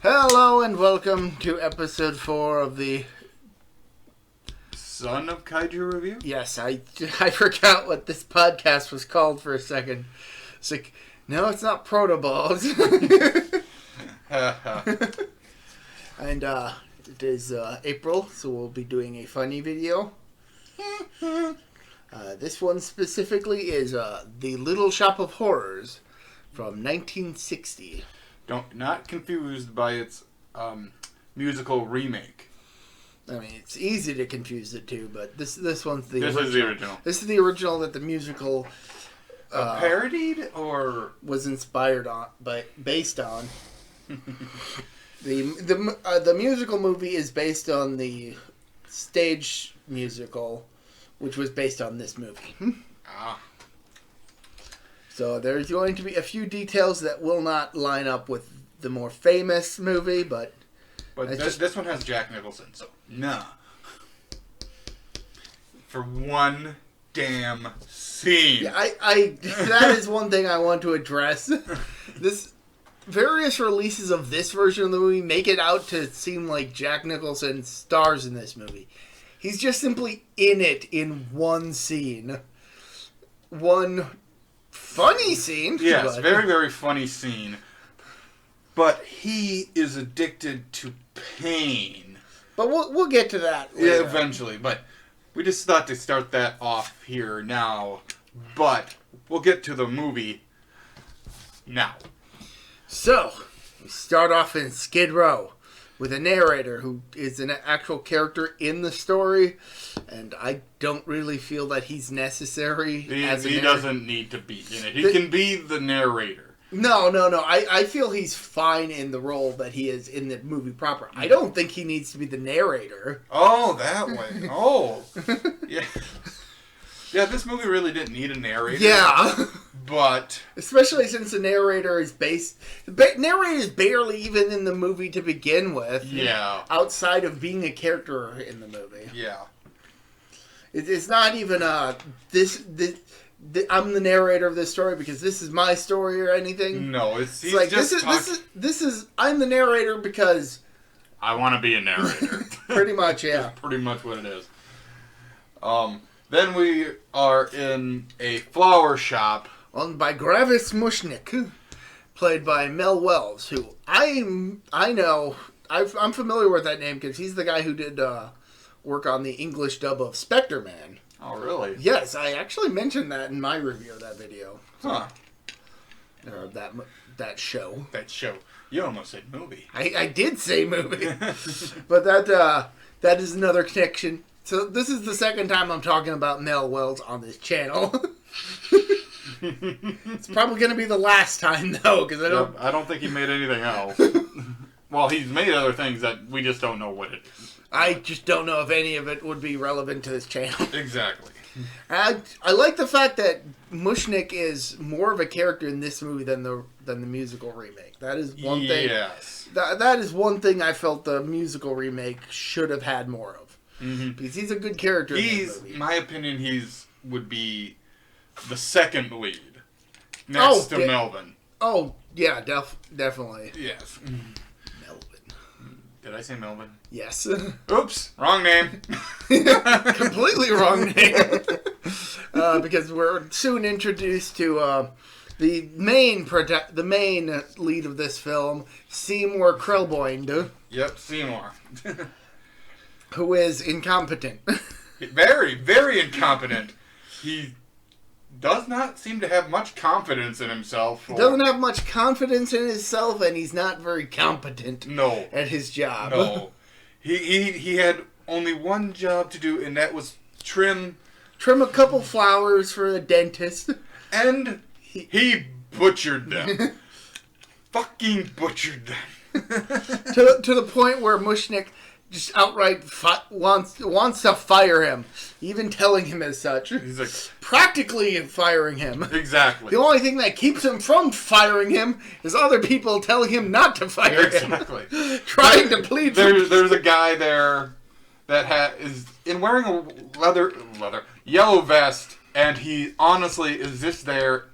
Hello and welcome to episode 4 of the... Son of Kaiju Review? Yes, I forgot what this podcast was called for a second. It's like, no, it's not Protoballs. And it is April, so we'll be doing a funny video. This one specifically is The Little Shop of Horrors from 1960. Not confused by its musical remake. I mean, it's easy to confuse the two, but this one's the This original. is the original. This is the original that the musical Parodied or was inspired on, based on. The musical movie is based on the stage musical, which was based on this movie. So there's going to be a few details that will not line up with the more famous movie, but this one has Jack Nicholson, so nah. For one damn scene. yeah, I that is one thing I want to address. This various releases of this version of the movie make it out to seem like Jack Nicholson stars in this movie. He's just simply in it in one scene. One funny scene. Yes, very, very funny scene. But he is addicted to pain. But we'll get to that later. Yeah, eventually. But we just thought to start that off here now. But we'll get to the movie now. So, we start off in Skid Row with a narrator who is an actual character in the story, and I don't really feel that he's necessary as a narrator. He doesn't need to be in it. He can be the narrator. No. I feel he's fine in the role that he is in the movie proper. I don't think he needs to be the narrator. Oh, that way. Oh. Yeah. Yeah, this movie really didn't need a narrator. Yeah. But especially since the narrator is narrator is barely even in the movie to begin with. Yeah. Outside of being a character in the movie. Yeah. It's not even I'm the narrator of this story because this is my story or anything. No, it's like just this is I'm the narrator because I want to be a narrator. Pretty much, yeah. That's pretty much what it is. Then we are in a flower shop owned by Gravis Mushnick, played by Mel Wells, who I'm familiar with that name because he's the guy who did work on the English dub of Spectre Man. Oh, really? Yes, I actually mentioned that in my review of that video. Huh. Or that show. That show. You almost said movie. I did say movie. But that is another connection. So this is the second time I'm talking about Mel Wells on this channel. It's probably going to be the last time, though, because I don't think he made anything else. Well, he's made other things that we just don't know what it is. I just don't know if any of it would be relevant to this channel. Exactly. I like the fact that Mushnick is more of a character in this movie than the musical remake. That is one thing. Yes. That is one thing I felt the musical remake should have had more of. Mm-hmm. Because he's a good character in this movie. In my opinion, would be the second lead. Next to Melvin. Oh, yeah, definitely. Yes. Melvin. Did I say Melvin? Yes. Oops, wrong name. Completely wrong name. Because we're soon introduced to the main lead of this film, Seymour Krelboyne. Yep, Seymour. Who is incompetent. Very, very incompetent. He does not seem to have much confidence in himself. He doesn't have much confidence in himself, and he's not very competent at his job. No. He had only one job to do, and that was trim a couple flowers for a dentist. And he butchered them. Fucking butchered them. to the point where Mushnick just outright wants to fire him, even telling him as such. He's like, practically firing him. Exactly. The only thing that keeps him from firing him is other people telling him not to fire him. Exactly. Trying to plead. There's a guy there that is wearing a yellow vest, and he honestly is just there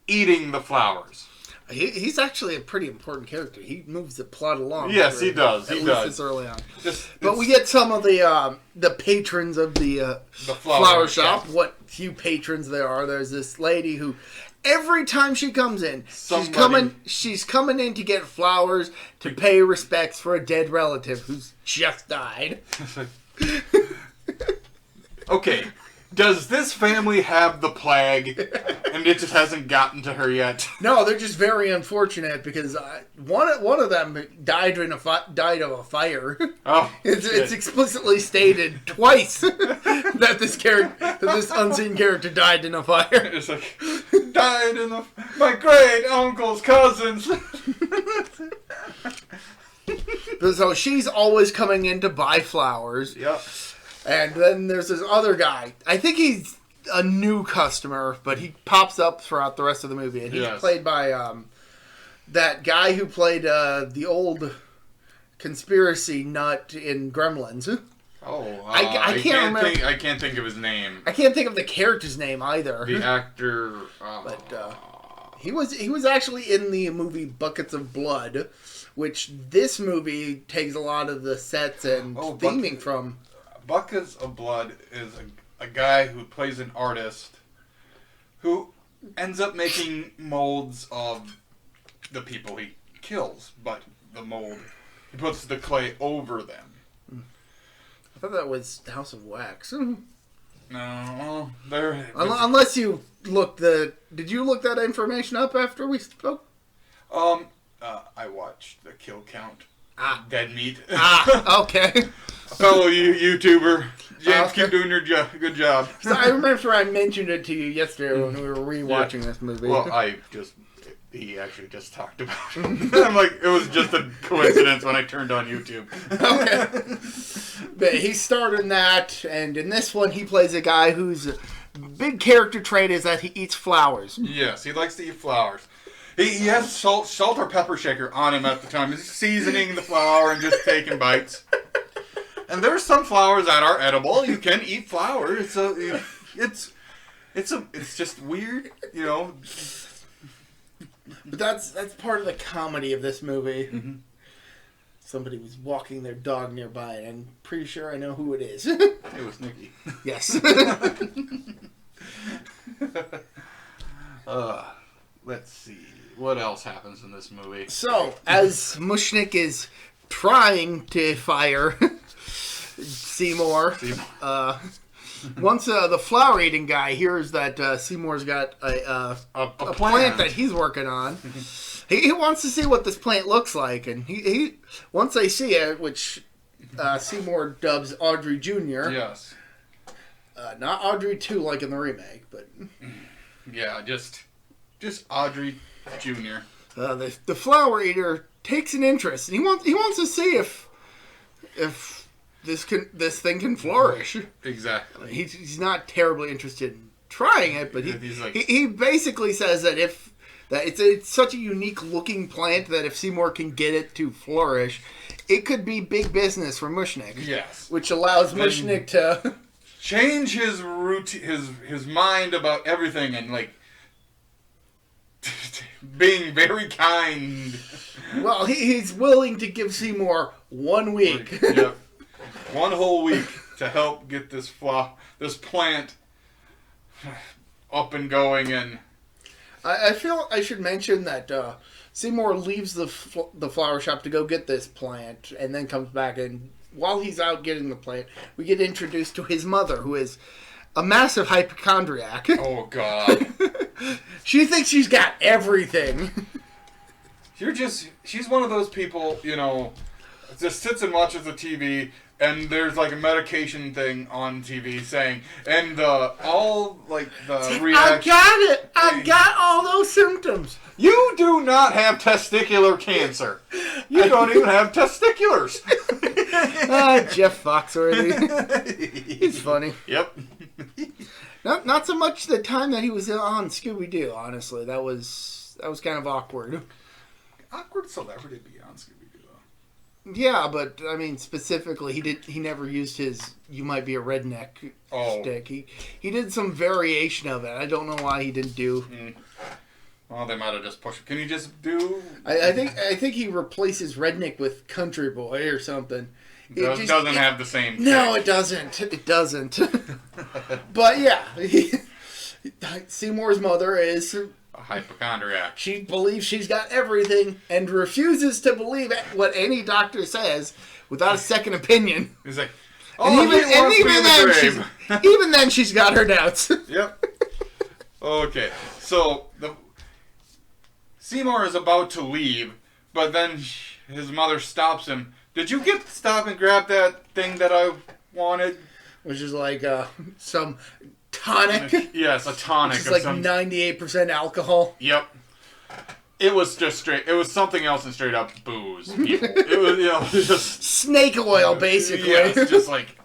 eating the flowers. He's actually a pretty important character. He moves the plot along. Yes, he does. At He least does. this early on. But We get some of the patrons of the flower shop. What few patrons there are. There's this lady who, every time she comes in, she's coming in to get flowers to pay respects for a dead relative who's just died. Okay. Does this family have the plague, and it just hasn't gotten to her yet? No, they're just very unfortunate because one of them died of a fire. Oh, it's explicitly stated twice that this unseen character died in a fire. It's like died in my great uncle's cousins. So she's always coming in to buy flowers. Yep. And then there's this other guy. I think he's a new customer, but he pops up throughout the rest of the movie. And he's played by that guy who played the old conspiracy nut in Gremlins. Oh, I can't remember. I can't think of his name. I can't think of the character's name either. The actor. But he was actually in the movie Buckets of Blood, which this movie takes a lot of the sets and theming from. Buckets of Blood is a guy who plays an artist who ends up making molds of the people he kills, but the mold, he puts the clay over them. I thought that was House of Wax. No, there. Unless you looked did you look that information up after we spoke? I watched the kill count. Dead meat. Okay. Fellow YouTuber, James, keep doing your job. Good job. So I remember I mentioned it to you yesterday when we were rewatching this movie. Well, he actually just talked about it. I'm like, it was just a coincidence when I turned on YouTube. Okay. But he starred in that, and in this one he plays a guy whose big character trait is that he eats flowers. Yes, he likes to eat flowers. He has salt or pepper shaker on him at the time. He's seasoning the flower and just taking bites. And there's some flowers that are edible. You can eat flour. It's just weird, you know. But that's part of the comedy of this movie. Mm-hmm. Somebody was walking their dog nearby, and I'm pretty sure I know who it is. It was Nikki. Yes. Let's see. What else happens in this movie? So, as Mushnik is trying to fire Seymour. Once the flower eating guy hears that Seymour's got a plant that he's working on, he wants to see what this plant looks like, and he once they see it, which Seymour dubs Audrey Jr. Yes. Not Audrey 2 like in the remake, but yeah, just Audrey Jr. The flower eater takes an interest, and he wants to see if this thing can flourish. Exactly. He's not terribly interested in trying it, but he basically says that it's such a unique looking plant that if Seymour can get it to flourish, it could be big business for Mushnik. Yes. Which allows Mushnik to change his routine, his mind about everything, and like being very kind. Well, he's willing to give Seymour 1 week. Yep. 1 whole week to help get this plant up and going. And I feel I should mention that Seymour leaves the flower shop to go get this plant, and then comes back, and while he's out getting the plant, we get introduced to his mother, who is a massive hypochondriac. Oh, God. She thinks she's got everything. She's one of those people, you know, just sits and watches the TV, and there's like a medication thing on TV saying, and all like the reaction. I got it. I got all those symptoms. You do not have testicular cancer. You don't even have testiculars. Jeff Foxworthy. He's funny. Yep. Not so much the time that he was on Scooby-Doo, honestly. That was kind of awkward. Awkward celebrity to be on Scooby-Doo, though. Yeah, but I mean specifically, he never used his "you might be a redneck" shtick. He did some variation of it. I don't know why he didn't do. Well, they might have just pushed. Can you just do? I think he replaces redneck with country boy or something. Doesn't have the same. No, kick. it doesn't. It doesn't. But yeah, Seymour's mother is A hypochondriac. She believes she's got everything and refuses to believe what any doctor says without a second opinion. He's like, And even then, she's got her doubts. Yep. Okay, so Seymour is about to leave, but then his mother stops him. Did you stop and grab that thing that I wanted? Which is like some tonic. Yes, a tonic. It's like 98% alcohol. Yep. It was just straight. It was something else and straight up booze. People. It was just snake oil, basically. Yeah, it's just like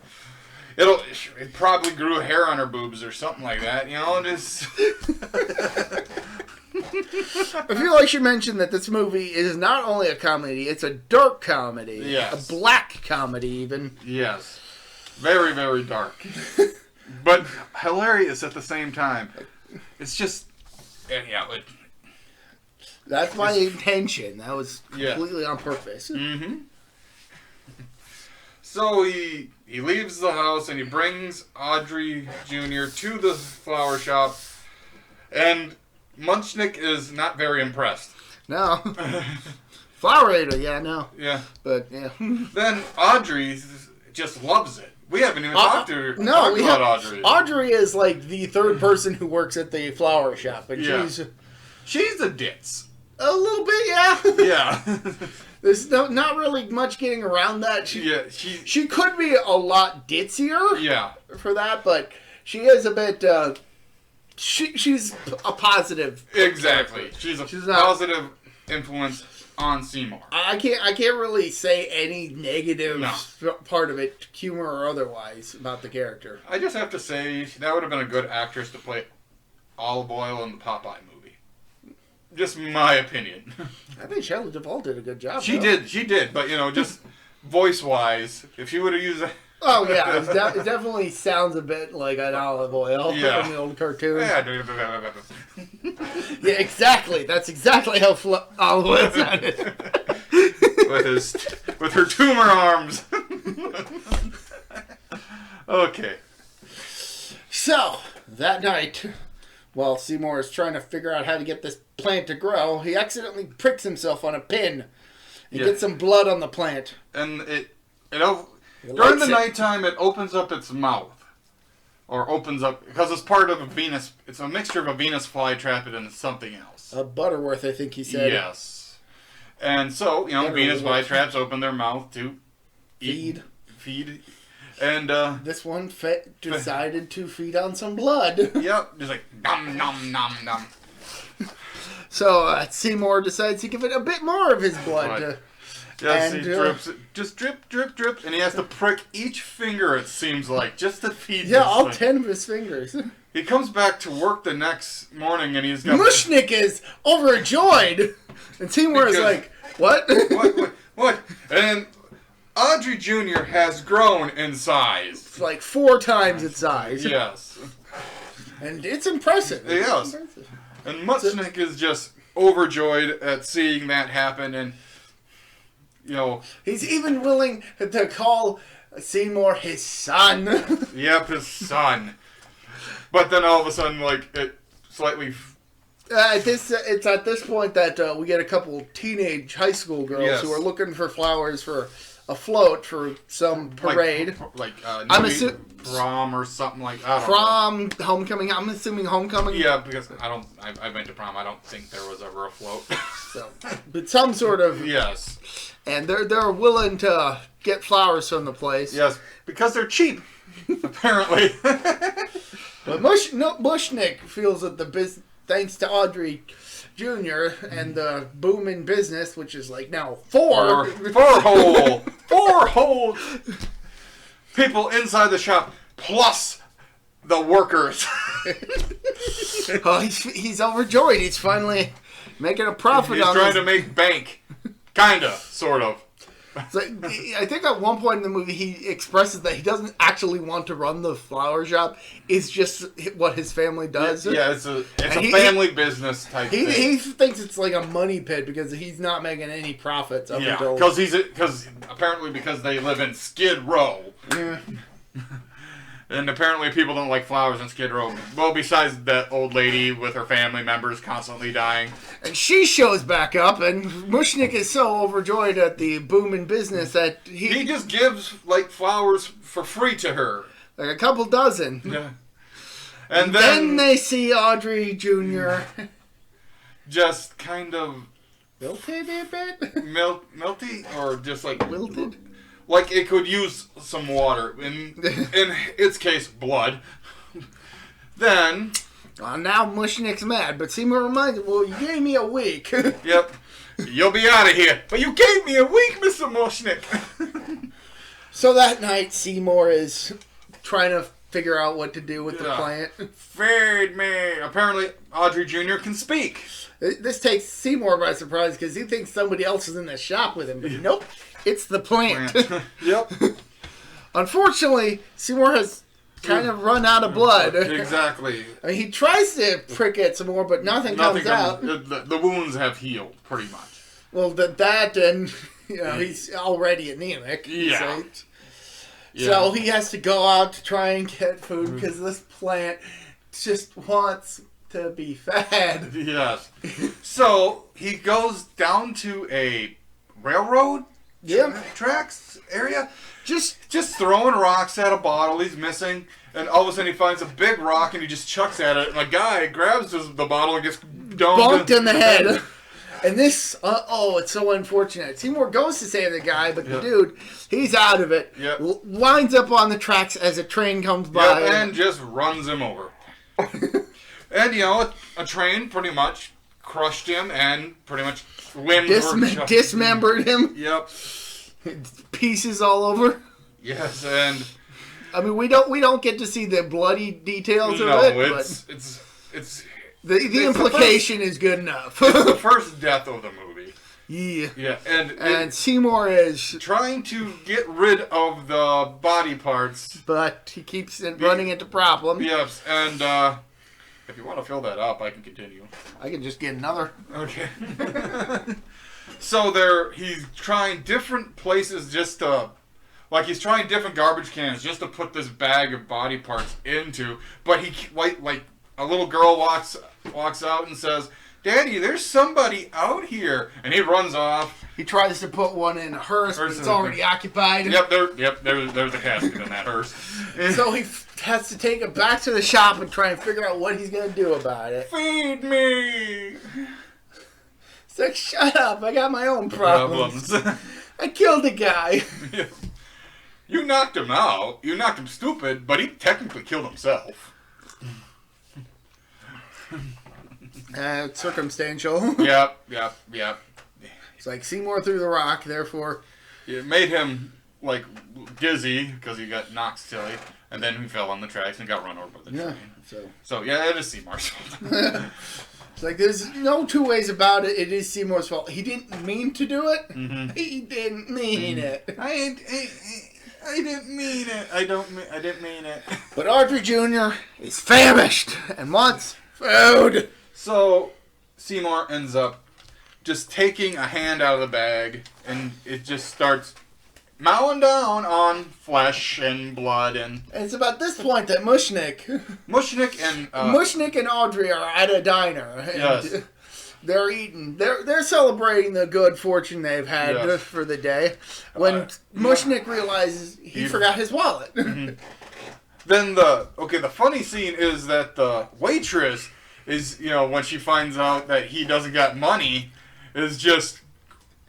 it probably grew hair on her boobs or something like that. Just. I feel like I should mention that this movie is not only a comedy; it's a dark comedy. Yes. A black comedy, even. Yes. Very, very dark. But hilarious at the same time. It's just, that's my intention. That was completely on purpose. Mm-hmm. So he leaves the house and he brings Audrey Jr. to the flower shop, and Munchnick is not very impressed. No. Flower Ada, no. Yeah. But, yeah. Then Audrey just loves it. We haven't even talked about Audrey. Audrey is like the third person who works at the flower shop, and she's a ditz. A little bit, yeah. Yeah. There's not really much getting around that. She could be a lot ditzier. Yeah. For that, but she is a bit. She's a positive. Exactly. She's a positive influence on Seymour. I can't really say any negative part of it, humor or otherwise, about the character. I just have to say that would have been a good actress to play Olive Oyl in the Popeye movie. Just my opinion. I think Shelley Duvall did a good job. She did, but just voice wise, if she would have used. Oh yeah, it definitely sounds a bit like an Olive Oyl from the old cartoon. Yeah. Yeah, exactly. That's exactly how Olive Oyl sounded. with her tumor arms. Okay. So that night, while Seymour is trying to figure out how to get this plant to grow, he accidentally pricks himself on a pin and gets some blood on the plant. And during the nighttime, it opens up its mouth. Or opens up, because it's part of a Venus, it's a mixture of a Venus flytrap and something else. A Butterworth, I think he said. Yes. And so, Venus flytraps open their mouth to feed. And this one decided to feed on some blood. Yep, just like, nom, nom, nom, nom. So Seymour decides to give it a bit more of his blood. Yes, he drips it. Just drip, drip, drip. And he has to prick each finger, it seems like, just to feed this all thing. 10 of his fingers. He comes back to work the next morning and he's got... Mushnick is overjoyed. And Seymour is like, what? What? And Audrey Jr. has grown in size. It's like 4 times its size. Yes. And it's impressive. Yes. And Mushnick is just overjoyed at seeing that happen and... He's even willing to call Seymour his son. Yep, his son. But then all of a sudden, it slightly... It's at this point that we get a couple teenage high school girls who are looking for flowers for a float for some parade. Prom or something like that. Prom, homecoming. I'm assuming homecoming. Yeah, because I've been to prom. I don't think there was ever a float. But some sort of... Yes. And they're willing to get flowers from the place. Yes, because they're cheap, apparently. But Mushnick feels that thanks to Audrey Jr. and the boom in business, which is now 4 whole people inside the shop, plus the workers. He's overjoyed. He's finally making a profit on He's trying to make bank. Kinda, sort of. So I think at one point in the movie he expresses that he doesn't actually want to run the flower shop. It's just what his family does. Yeah, it's a family business type thing. He thinks it's like a money pit because he's not making any profits up until... because apparently because they live in Skid Row. Yeah. And apparently people don't like flowers in Skid Row. Well, besides that old lady with her family members constantly dying. And she shows back up, and Mushnik is so overjoyed at the boom in business that he just gives, like, flowers for free to her. Like a couple dozen. Yeah. And then they see Audrey Jr. just kind of... Wilted a bit? Milty? Or just, like... Wilted? Like it could use some water. In its case, blood. Then... now Mushnik's mad, but Seymour reminds him, well, you gave me a week. Yep. You'll be out of here. But you gave me a week, Mr. Mushnik. So that night, Seymour is trying to figure out what to do with the plant. Feed me. Apparently, Audrey Jr. can speak. This takes Seymour by surprise because he thinks somebody else is in the shop with him. But nope, it's the plant. Yep. Unfortunately, Seymour has kind of run out of blood. Exactly. I mean, he tries to prick it some more, but nothing comes out. The wounds have healed, pretty much. Well, that and he's already anemic. Yeah. So he has to go out to try and get food because this plant just wants to be fed. Yes. So he goes down to a railroad tracks area. Just throwing rocks at a bottle he's missing, and all of a sudden he finds a big rock and he just chucks at it, and a guy grabs the bottle and gets bumped in the head. And this, it's so unfortunate. Seymour goes to save the guy, but the dude, he's out of it. Yep. Winds up on the tracks as a train comes by. And just runs him over. And, a train pretty much crushed him and pretty much limbs dismembered him. Yep. Pieces all over. Yes, and... I mean, we don't get to see the bloody details of it. It's the implication is good enough. It's the first death of the movie. Yeah. Yeah, and Seymour is trying to get rid of the body parts, but he keeps running into problems. Yes, and if you want to fill that up, I can continue. I can just get another. Okay. So he's trying different places just to, like he's trying different garbage cans just to put this bag of body parts into, but he like a little girl walks out and says, "Daddy, there's somebody out here," and he runs off. He tries to put one in a hearse, but it's already occupied. Yep, there's a casket in that hearse. So he has to take it back to the shop and try and figure out what he's gonna do about it. Feed me. It's like, shut up! I got my own problems. I killed a guy. Yeah. You knocked him out. You knocked him stupid, but he technically killed himself. Circumstantial. Yep. It's like Seymour threw the rock, therefore... It made him, like, dizzy, because he got knocked silly, and then he fell on the tracks and got run over by the train. So, it is Seymour's fault. It's like, there's no two ways about it. It is Seymour's fault. He didn't mean to do it. Mm-hmm. He didn't mean it. I didn't mean it. I didn't mean it. But Audrey Jr. is famished and wants food. So, Seymour ends up just taking a hand out of the bag, and it just starts mowing down on flesh and blood. And it's about this point that Mushnik and Audrey are at a diner. And yes. They're eating. They're celebrating the good fortune they've had for the day. When Mushnik realizes he forgot his wallet. Mm-hmm. Then the funny scene is that the waitress is, when she finds out that he doesn't got money, is just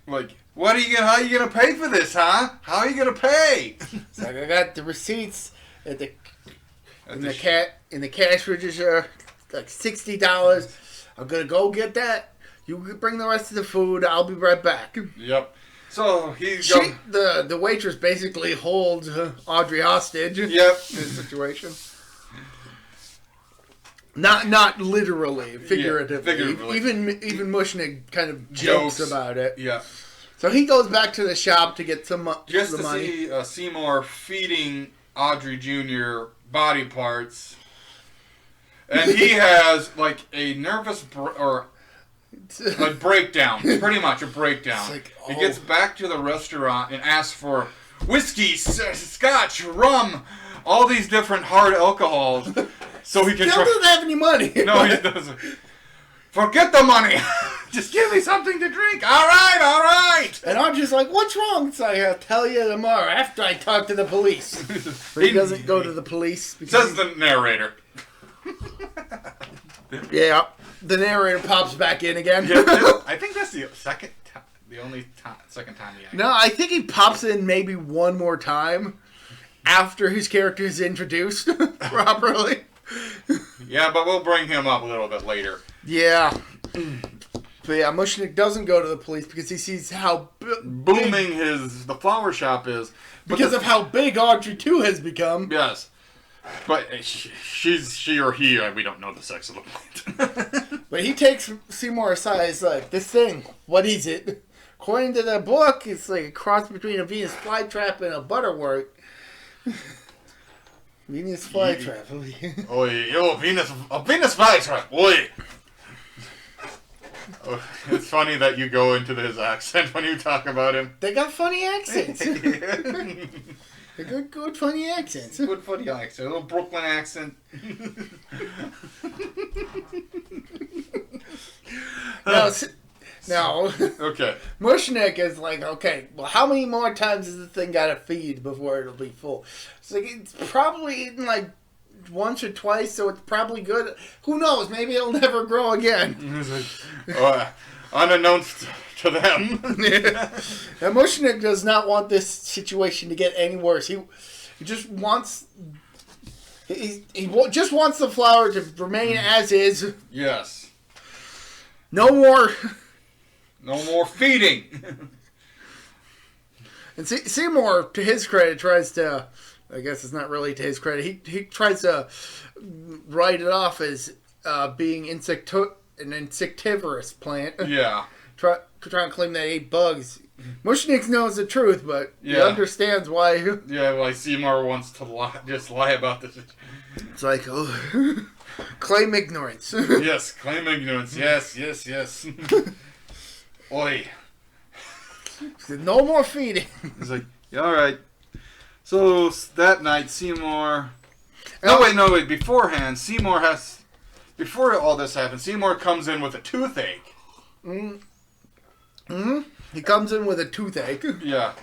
like, how are you gonna pay for this, huh? How are you gonna pay? It's like, I got the receipts in the cash register, like $60. I'm gonna go get that. You bring the rest of the food. I'll be right back. Yep. So the waitress basically holds Audrey hostage. Yep. In this situation. Not literally, figuratively. Yeah, figuratively. Even Mushnik kind of jokes about it. Yeah. So he goes back to the shop to get some Just the to money. see Seymour feeding Audrey Jr. body parts. And he has, like, a nervous... or a breakdown. Pretty much a breakdown. Like, He gets back to the restaurant and asks for whiskey, scotch, rum, all these different hard alcohols, so he can Still doesn't have any money. No, he doesn't. Forget the money. Just give me something to drink. All right. And Audrey's like, what's wrong? It's like, I'll tell you tomorrow after I talk to the police. But he doesn't go to the police. Says the narrator. Yeah. The narrator pops back in again. Yeah, I think that's the second time. The only second time he acted. No, I think he pops in maybe one more time after his character is introduced properly. Yeah, but we'll bring him up a little bit later. Yeah. But yeah, Mushnick doesn't go to the police because he sees how Booming the flower shop is. Because of how big Audrey 2 has become. Yes. But she or he, we don't know the sex of the plant. But he takes Seymour aside. He's like, this thing, what is it? According to the book, it's like a cross between a Venus flytrap and a butterwort. Venus flytrap. Oi, Venus flytrap, oi. Oh, it's funny that you go into his accent when you talk about him. They got funny accents. They got good funny accents. Good funny accent. A little Brooklyn accent. No. Okay. Mushnick is like, okay, well, how many more times does the thing got to feed before it'll be full? It's like, it's probably eaten like once or twice, so it's probably good. Who knows? Maybe it'll never grow again. Unannounced to them. Now, Mushnick does not want this situation to get any worse. He just wants... He just wants the flower to remain as is. Yes. No more... No more feeding. And Seymour, to his credit, tries to... I guess it's not really to his credit. He tries to write it off as being an insectivorous plant. Yeah. Try and claim that he ate bugs. Mushnick knows the truth, but he understands why. Yeah, like Seymour wants to lie about this. It's like, oh, claim ignorance. Yes, claim ignorance. Yes. Oi. No more feeding. He's like, yeah, all right. So that night, Seymour... No, wait. Beforehand, before all this happens, Seymour comes in with a toothache. He comes in with a toothache. Yeah.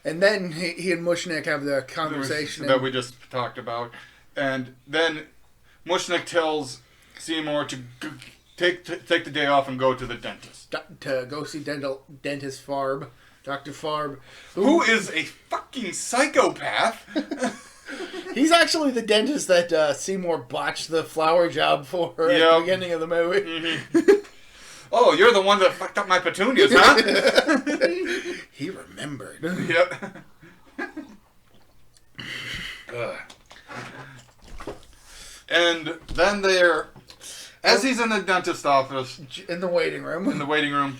And then he and Mushnick have the conversation. That we just talked about. And then Mushnick tells Seymour to take the day off and go to the dentist. To go see dentist Farb. Dr. Farb. Who is a fucking psychopath. He's actually the dentist that Seymour botched the flower job for at the beginning of the movie. Mm-hmm. Oh, you're the one that fucked up my petunias, huh? He remembered. Yep. And then as he's in the dentist office, in the waiting room,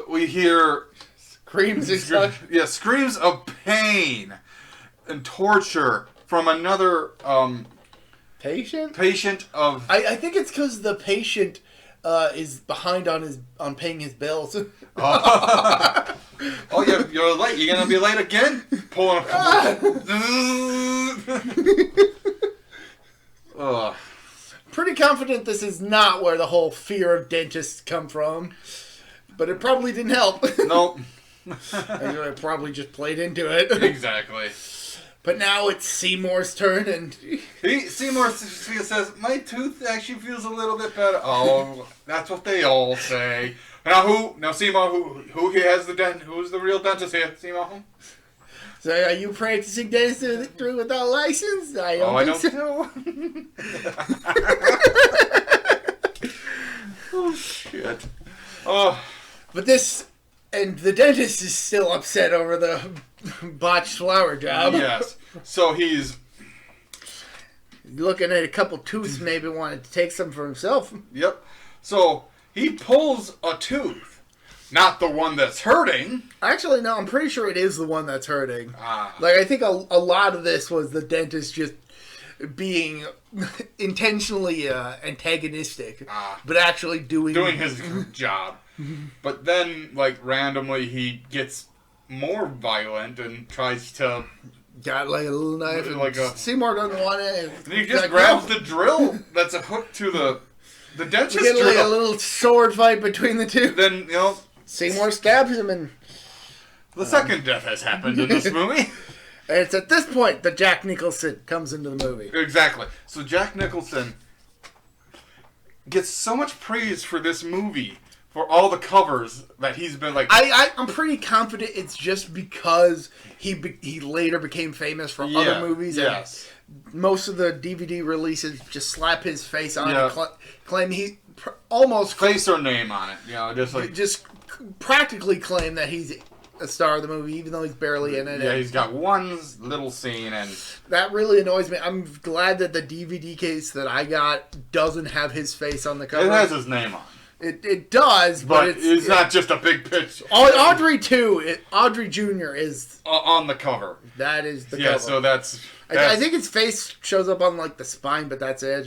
we hear screams and such. Yeah, screams of pain and torture from another patient of. I think it's because the patient is behind on paying his bills. Oh, you're late. You're gonna be late again? Pulling. Pretty confident this is not where the whole fear of dentists come from, but it probably didn't help. Nope. I probably just played into it. Exactly. But now it's Seymour's turn, and Seymour says, "My tooth actually feels a little bit better." Oh, that's what they all say. Now Seymour, who he has the dent? Who's the real dentist here? Seymour. So are you practicing dentistry without license? I don't think so. Oh shit. Oh. But the dentist is still upset over the botched flower job. Yes. So he's looking at a couple tooths, maybe wanted to take some for himself. Yep. So he pulls a tooth not the one that's hurting. Actually, no, I'm pretty sure it is the one that's hurting. Ah. Like, I think a lot of this was the dentist just being intentionally antagonistic, but actually doing his job. But then, like, randomly, he gets more violent and tries to... Got like a little knife, and like Seymour doesn't want it. And he just grabs the drill that's a hook to the dentist get drill. like a little sword fight between the two. Then, you know... Seymour stabs him, and... The second death has happened in this movie. And it's at this point that Jack Nicholson comes into the movie. Exactly. So Jack Nicholson gets so much praise for this movie, for all the covers that he's been like... I'm pretty confident it's just because he later became famous from other movies. Yes. And most of the DVD releases just slap his face on it and claim he almost... Face or name on it. You know, just like... Just practically claim that he's a star of the movie, even though he's barely in it. Yeah, he's got one little scene, and... That really annoys me. I'm glad that the DVD case that I got doesn't have his face on the cover. It has his name on it. It does, but it's not just a big picture. Audrey too. Audrey Jr. is on the cover. That is the cover. Yeah, so that's I think his face shows up on like the spine, but that's it.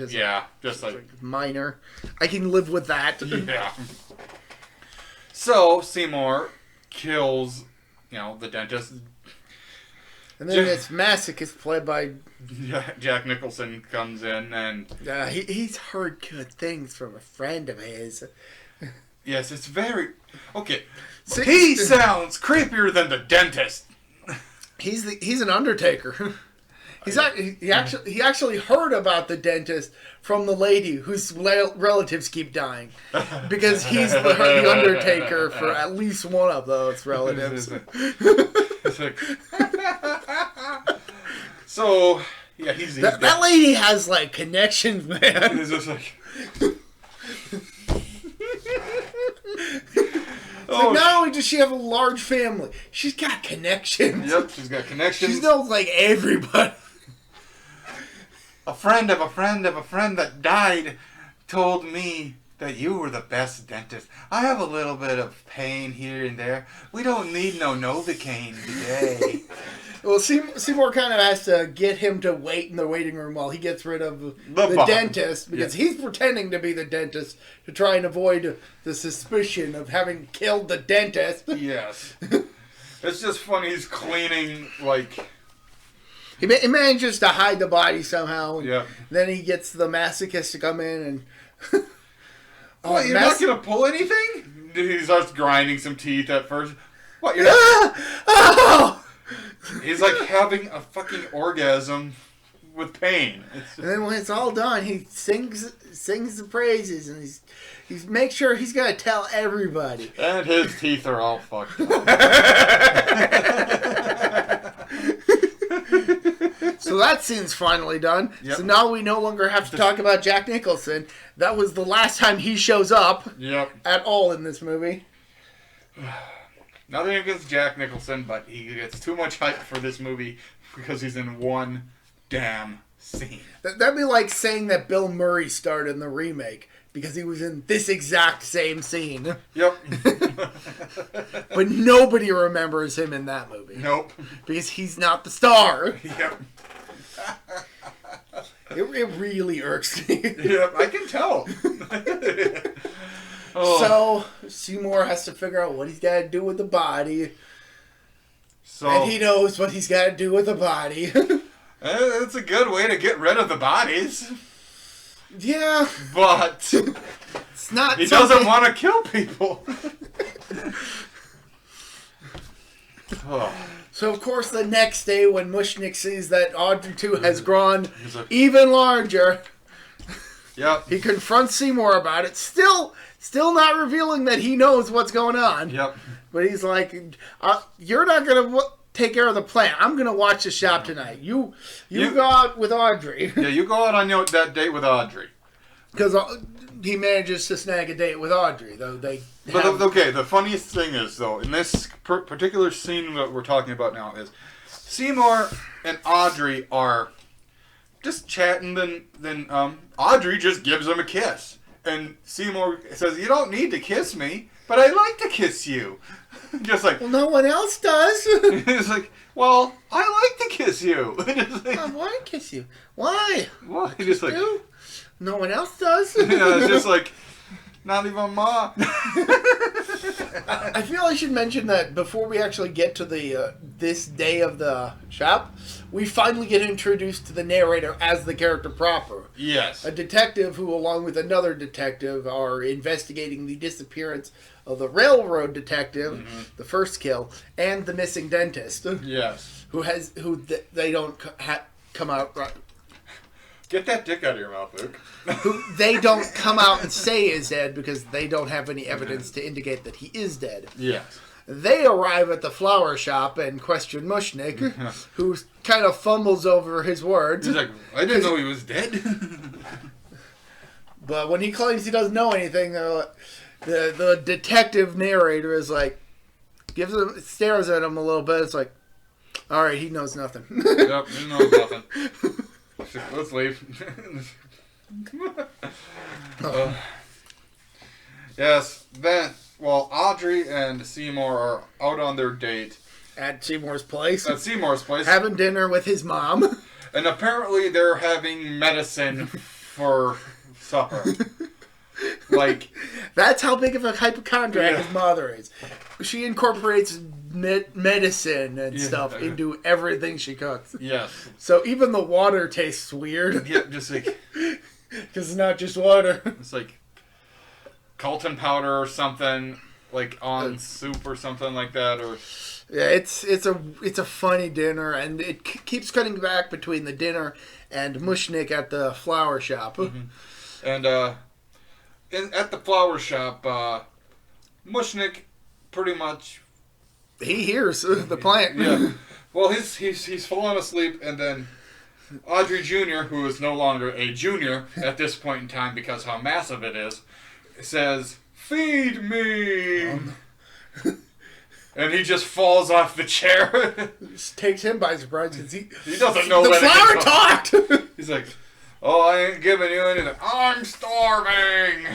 Just like minor. I can live with that. Yeah. So Seymour kills, the dentist. And then this masochist played by Jack Nicholson comes in, and he's heard good things from a friend of his. Yes, it's very okay. He sounds creepier than the dentist. He's an undertaker. He actually heard about the dentist from the lady whose relatives keep dying, because he's the undertaker for at least one of those relatives. So yeah, he's that lady has like connections, man. He's just like. Like, not only does she have a large family, she's got connections. Yep, she's got connections. She knows like everybody. A friend of a friend of a friend that died told me that you were the best dentist. I have a little bit of pain here and there. We don't need no Novocaine today. Well, Seymour kind of has to get him to wait in the waiting room while he gets rid of the dentist, because he's pretending to be the dentist to try and avoid the suspicion of having killed the dentist. Yes. It's just funny. He's cleaning, like... He manages to hide the body somehow. Yeah. Then he gets the masochist to come in and... What, you're not going to pull anything? He starts grinding some teeth at first. What, you're not... Oh! He's like having a fucking orgasm with pain. And then when it's all done, he sings the praises, and he's make sure he's got to tell everybody. And his teeth are all fucked up. So that scene's finally done. Yep. So now we no longer have to talk about Jack Nicholson. That was the last time he shows up at all in this movie. Nothing against Jack Nicholson, but he gets too much hype for this movie because he's in one damn scene. That'd be like saying that Bill Murray starred in the remake because he was in this exact same scene. Yep. But nobody remembers him in that movie. Nope. Because he's not the star. Yep. It really irks me. Yep, I can tell. So, Seymour has to figure out what he's got to do with the body. And he knows what he's got to do with the body. It's a good way to get rid of the bodies. Yeah. But it's not. He doesn't want to kill people. So, of course, the next day when Mushnick sees that Audrey 2 has grown even larger, he confronts Seymour about it. Still not revealing that he knows what's going on. Yep. But he's like, you're not going to take care of the plant. I'm going to watch the shop tonight. You go out with Audrey. Yeah, you go out on that date with Audrey. Because he manages to snag a date with Audrey, though they... the funniest thing is, though, in this particular scene that we're talking about now is Seymour and Audrey are just chatting, then Audrey just gives him a kiss. And Seymour says, "You don't need to kiss me, but I'd like to kiss you." Just like, well, no one else does. it's like, well, I like to kiss you. Just like, I want to kiss you. Why? why? Just like, You? No one else does. it's just like, not even Ma. I feel I should mention that before we actually get to the this day of the shop, we finally get introduced to the narrator as the character proper. Yes. A detective who, along with another detective, are investigating the disappearance of the railroad detective, the first kill, and the missing dentist. Yes. They don't come out right. Get that dick out of your mouth, Luke. Who they don't come out and say is dead because they don't have any evidence to indicate that he is dead. Yes. They arrive at the flower shop and question Mushnick, who kind of fumbles over his words. He's like, I didn't know he was dead. But when he claims he doesn't know anything, the detective narrator is like, stares at him a little bit. It's like, all right, he knows nothing. Yep, he knows nothing. Let's leave. Yes, then, Audrey and Seymour are out on their date. At Seymour's place. Having dinner with his mom. And apparently they're having medicine for supper. Like, that's how big of a hypochondriac his mother is. She incorporates medicine and stuff into everything she cooks. Yes. So even the water tastes weird. Yeah, just like, because it's not just water. It's like Colton powder or something, like on soup or something like that, or yeah, it's a funny dinner, and it keeps cutting back between the dinner and Mushnick at the flower shop. And at the flower shop, Mushnick pretty much he hears the plant. Yeah. Well, he's fallen asleep, and then Audrey Jr., who is no longer a junior at this point in time because how massive it is, says, "Feed me." And he just falls off the chair. Just takes him by surprise because he doesn't know the when flower talked. He's like, "Oh, I ain't giving you anything. I'm starving."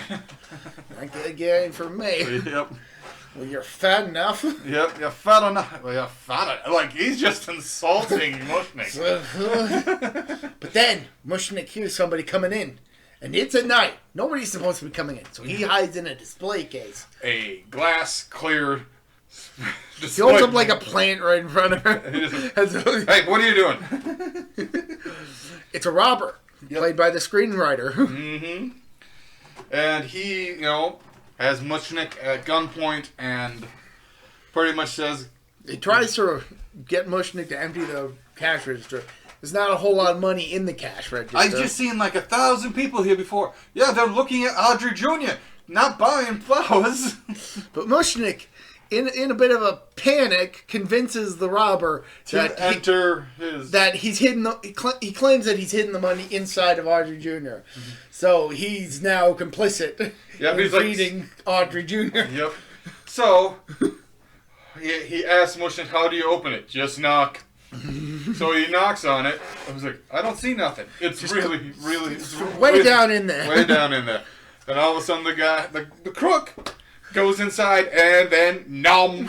I can't get anything from me. Yep. Well, you're fat enough. Yep, you're fat enough. Well, you're fat enough. Like, he's just insulting Mushnick. But then, Mushnick hears somebody coming in. And it's at night. Nobody's supposed to be coming in. So he hides in a display case. A glass clear display. He holds up like a plant right in front of her. Hey, what are you doing? It's a robber. Played by the screenwriter. Mm-hmm. And he, has Mushnick at gunpoint and pretty much says... He tries to get Mushnick to empty the cash register. There's not a whole lot of money in the cash register. I've just seen like 1,000 people here before. Yeah, they're looking at Audrey Jr., not buying flowers. But Mushnick, in a bit of a panic, convinces the robber that he's hidden. He claims that he's hidden the money inside of Audrey Jr. Mm-hmm. So he's now complicit in feeding Audrey Jr. Yep. So he asks Mushnick, "How do you open it?" "Just knock." So he knocks on it. I was like, I don't see nothing. It's just really way down in there. Way down in there. Then all of a sudden the crook goes inside and then nom.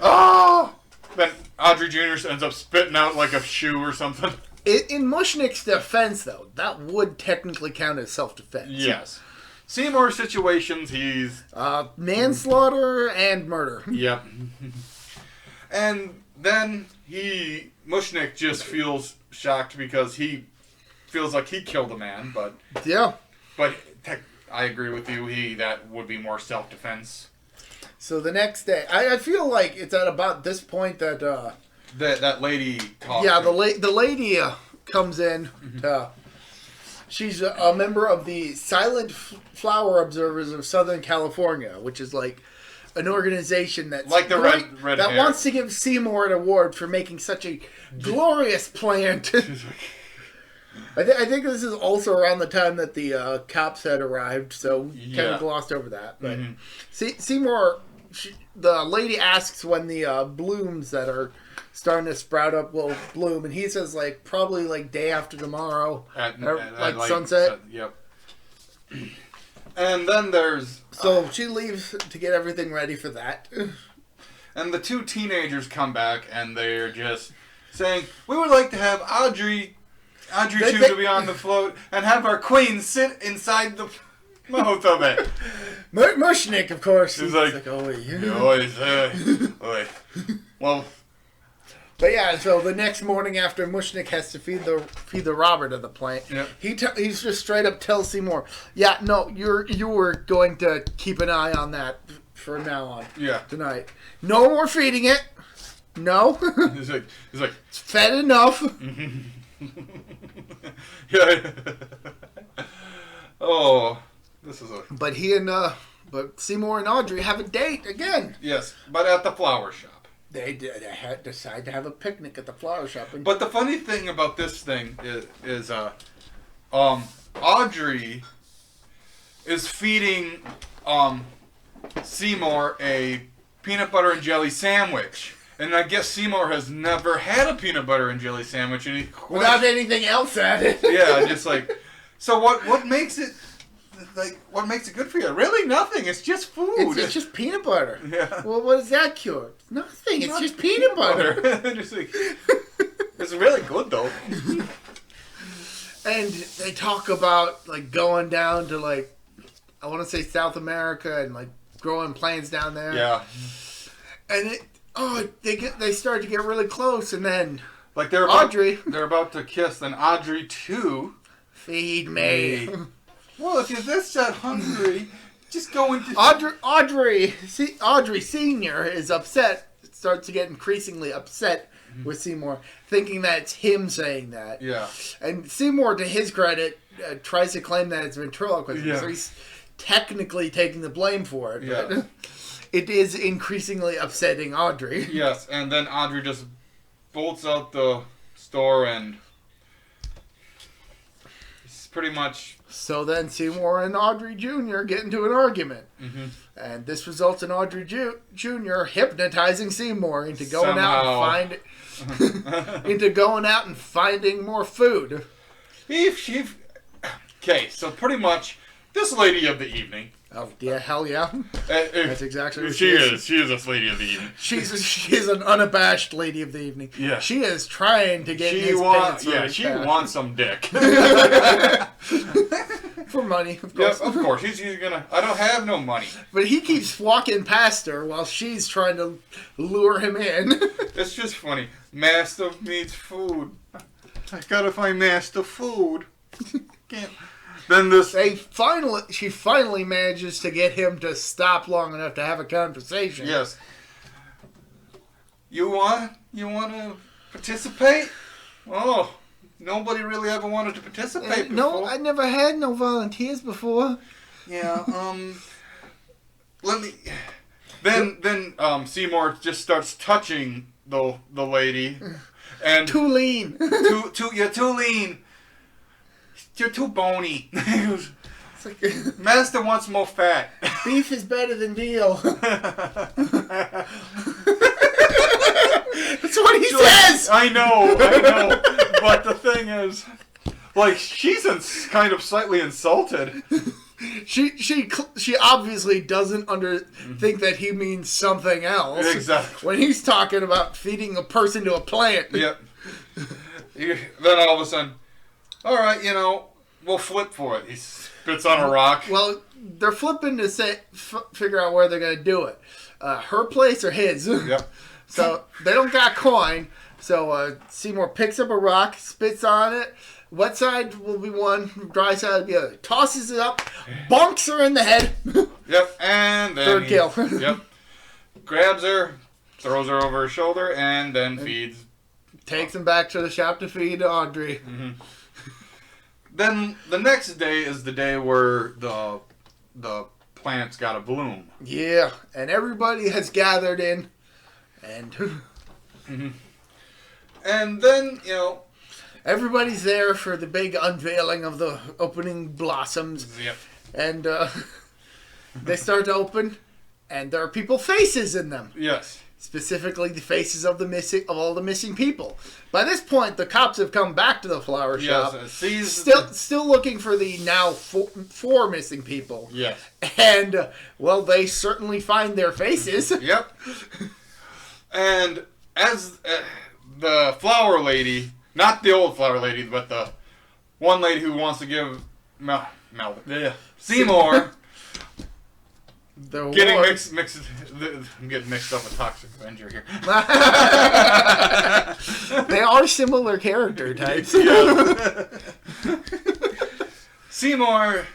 Oh! Then Audrey Jr. ends up spitting out like a shoe or something. In Mushnick's defense, though, that would technically count as self-defense. Yes. Seymour situations, he's... manslaughter and murder. Yep. And then Mushnick just feels shocked because he feels like he killed a man, but... Yeah. But I agree with you, that would be more self-defense. So the next day, I feel like it's at about this point that... that lady talks. Yeah, the lady comes in. Mm-hmm. She's a member of the Silent Flower Observers of Southern California, which is like an organization that's like the red that hair. Wants to give Seymour an award for making such a glorious plant. I think this is also around the time that the cops had arrived, so kind of glossed over that. But Seymour, the lady asks when the blooms that are starting to sprout up will bloom, and he says probably day after tomorrow, at sunset. Yep. And then there's... So she leaves to get everything ready for that. And the two teenagers come back, and they're just saying, we would like to have Audrey choose to be on the float, and have our queen sit inside the mouth of it. Mushnik, of course. He's like, oh, well... But yeah, so the next morning after Mushnik has to feed the robber to the plane, he's just straight up tells Seymour, "Yeah, no, you were going to keep an eye on that from now on. Yeah, tonight. No more feeding it. No. he's like, it's fed enough." Yeah. Oh, this is a. But but Seymour and Audrey have a date again. Yes, but at the flower shop. They decide to have a picnic at the flower shop. But the funny thing about this thing is Audrey is feeding Seymour a peanut butter and jelly sandwich. And I guess Seymour has never had a peanut butter and jelly sandwich. And without anything else added. Yeah, just like... So what makes it... Like, what makes it good for you? Really, nothing. It's just food. It's just peanut butter. Yeah. Well, what does that cure? Nothing. It's just peanut butter. Just like, it's really good, though. And they talk about, like, going down to, like, I want to say South America and, like, growing plants down there. Yeah. And they start to get really close, and then like they're about to kiss, and Audrey too. Feed me. Well, if you're this hungry, just go into... Audrey Sr. is upset, starts to get increasingly upset with Seymour, thinking that it's him saying that. Yeah. And Seymour, to his credit, tries to claim that it's ventriloquism, yeah. so he's technically taking the blame for it. Yeah. But it is increasingly upsetting Audrey. Yes, and then Audrey just bolts out the store and... it's pretty much... So then Seymour and Audrey Jr. get into an argument. Mm-hmm. And this results in Audrey Jr. hypnotizing Seymour into going out and finding more food. Okay, so pretty much this lady of the evening. Oh, yeah, hell yeah. That's exactly what she is. She is this lady of the evening. She's an unabashed lady of the evening. Yeah. She is trying to get his pants. Yeah, she wants some dick. For money, of course. Yep, of course. She's gonna... I don't have no money. But he keeps walking past her while she's trying to lure him in. It's just funny. Master needs food. I gotta find Master food. Can't... Then she finally manages to get him to stop long enough to have a conversation. Yes. You want to participate? Oh, nobody really ever wanted to participate before. No, I never had no volunteers before. Yeah. Let me. Then Seymour just starts touching the lady, and too lean. You're too lean. You're too bony. Master wants more fat. Beef is better than veal. That's what he says. I know. But the thing is, like, she's kind of slightly insulted. She obviously doesn't think that he means something else. Exactly. When he's talking about feeding a person to a plant. Yep. Then all of a sudden, all right, we'll flip for it. He spits on a rock. Well, they're flipping to figure out where they're going to do it. Her place or his. Yep. So they don't got coin. So Seymour picks up a rock, spits on it. Wet side will be one, dry side will be the other. Tosses it up, bonks her in the head. Yep, and then third kill. Yep. Grabs her, throws her over her shoulder, and then feeds. Takes him back to the shop to feed Audrey. Mm-hmm. Then the next day is the day where the plants got to bloom. Yeah, and everybody has gathered in, and mm-hmm. And then everybody's there for the big unveiling of the opening blossoms. Yep. And they start to open, and there are people's faces in them. Yes. specifically the faces of all the missing people. By this point, the cops have come back to the flower shop, still looking for the now four missing people. Yes. And, well, they certainly find their faces. Yep. And as the flower lady, not the old flower lady, but the one lady who wants to give Seymour getting I'm getting mixed up with Toxic Avenger here. They are similar character types. Seymour,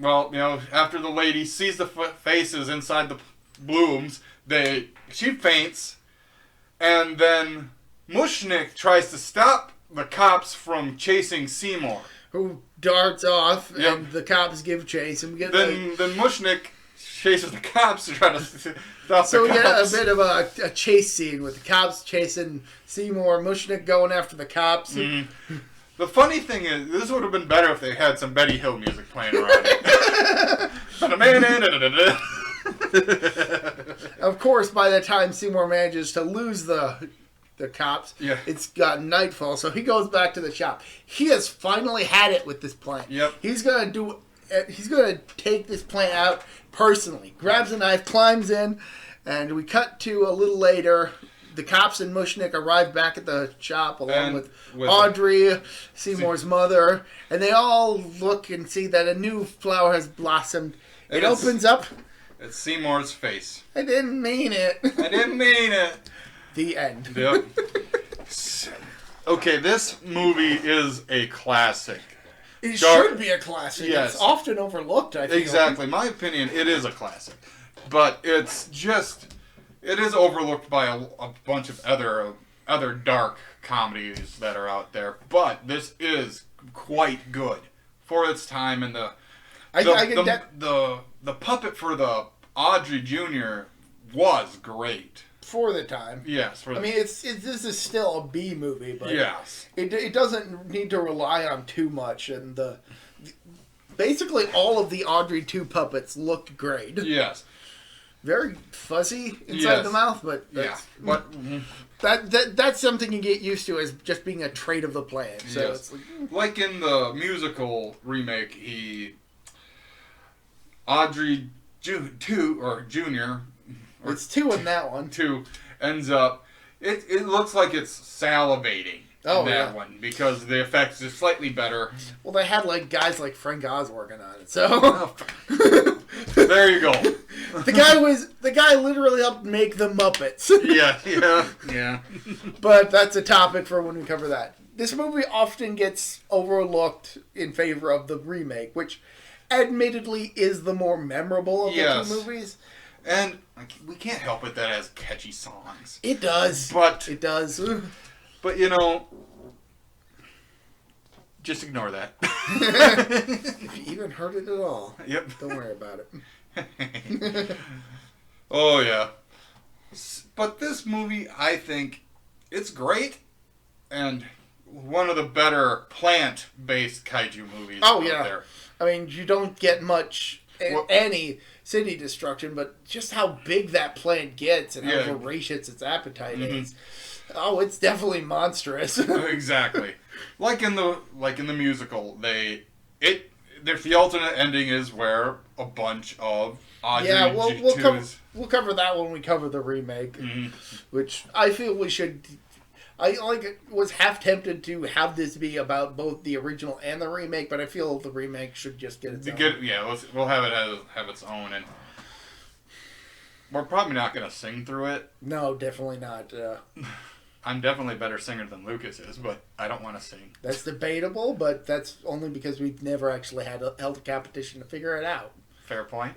well, after the lady sees the faces inside the blooms, she faints, and then Mushnik tries to stop the cops from chasing Seymour. Who darts off, and the cops give chase. And we get then Mushnik chases the cops to try to stop the cops. So we get a bit of a chase scene with the cops chasing Seymour, Mushnik going after the cops. Mm-hmm. The funny thing is, this would have been better if they had some Betty Hill music playing around it. Of course, by the time Seymour manages to lose the cops, it's got nightfall, so he goes back to the shop. He has finally had it with this plant. Yep. He's gonna take this plant out personally. Grabs a knife, climbs in, and we cut to a little later. The cops and Mushnik arrive back at the shop along with Audrey, Seymour's mother, and they all look and see that a new flower has blossomed. It opens up. It's Seymour's face. I didn't mean it. The end. Yep. Okay, this movie is a classic. It should be a classic. Yes. It's often overlooked, I think. Exactly. My opinion, it is a classic. But it is overlooked by a bunch of other dark comedies that are out there. But this is quite good for its time, and the puppet for the Audrey Jr. was great. For the time. Yes. This is still a B movie, but yes. It doesn't need to rely on too much, and basically all of the Audrey 2 puppets looked great. Yes. Very fuzzy inside the mouth, but that's something you get used to as just being a trait of the plant. So yes. It's like in the musical remake, Audrey Jr. It's 2 in that one. 2 ends up. It looks like it's salivating in that one because the effects are slightly better. Well, they had guys like Frank Oz working on it, so there you go. The guy literally helped make the Muppets. Yeah. But that's a topic for when we cover that. This movie often gets overlooked in favor of the remake, which admittedly is the more memorable of the 2 movies. And we can't help it that it has catchy songs. It does. It does. But, just ignore that. If you even heard it at all. Yep. Don't worry about it. Oh, yeah. But this movie, I think, it's great. And one of the better plant-based kaiju movies out there. I mean, you don't get much, any city destruction, but just how big that plant gets and how voracious its appetite is. Oh, it's definitely monstrous. Exactly. Like in the musical, the alternate ending is where a bunch of Audrey we'll cover that when we cover the remake, which I feel we should. I was half tempted to have this be about both the original and the remake, but I feel the remake should just get its own. We'll have it have its own, and we're probably not going to sing through it. No, definitely not. I'm definitely a better singer than Lucas is, but I don't want to sing. That's debatable, but that's only because we've never actually held a competition to figure it out. Fair point.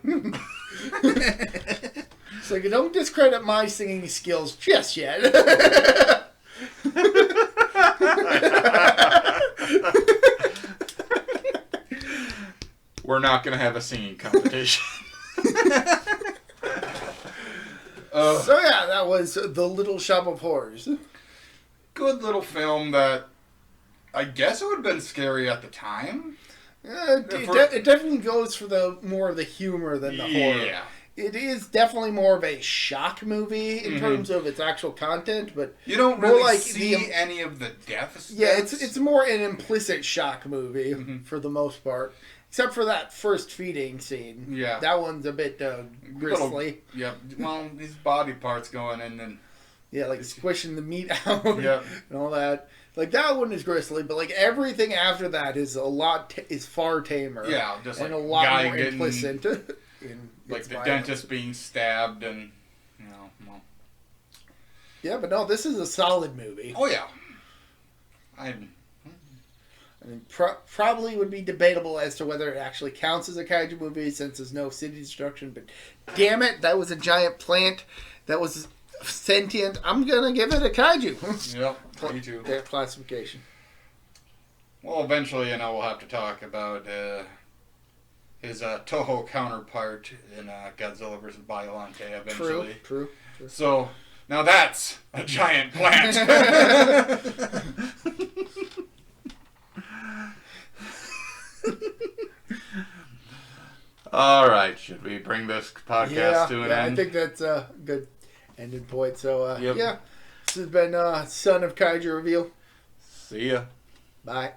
So you don't discredit my singing skills just yet. We're not going to have a singing competition. So that was The Little Shop of Horrors. Good little film that I guess it would have been scary at the time. It definitely goes for the more of the humor than the horror. it is definitely more of a shock movie in terms of its actual content, but you don't more really like see any of the deaths. Yeah, it's more an implicit shock movie for the most part, except for that first feeding scene. Yeah, that one's a bit grisly. Yeah, well, these body parts going in and like squishing the meat out yeah. and all that. Like that one is grisly, but like everything after that is is far tamer. Yeah, just and like a lot guy more getting, implicit. In like the violence. dentist being stabbed and well. Yeah, but no, this is a solid movie. Oh yeah, I mean, probably would be debatable as to whether it actually counts as a kaiju movie since there's no city destruction. But damn it, that was a giant plant that was sentient. I'm gonna give it a kaiju. Yep, me too. Their classification. Well, eventually, we'll have to talk about his Toho counterpart in Godzilla vs. Biollante eventually. True. So, now that's a giant plant. All right, should we bring this podcast to an end? I think that's a good ending point. So, yep. this has been Son of Kaiju Reveal. See ya. Bye.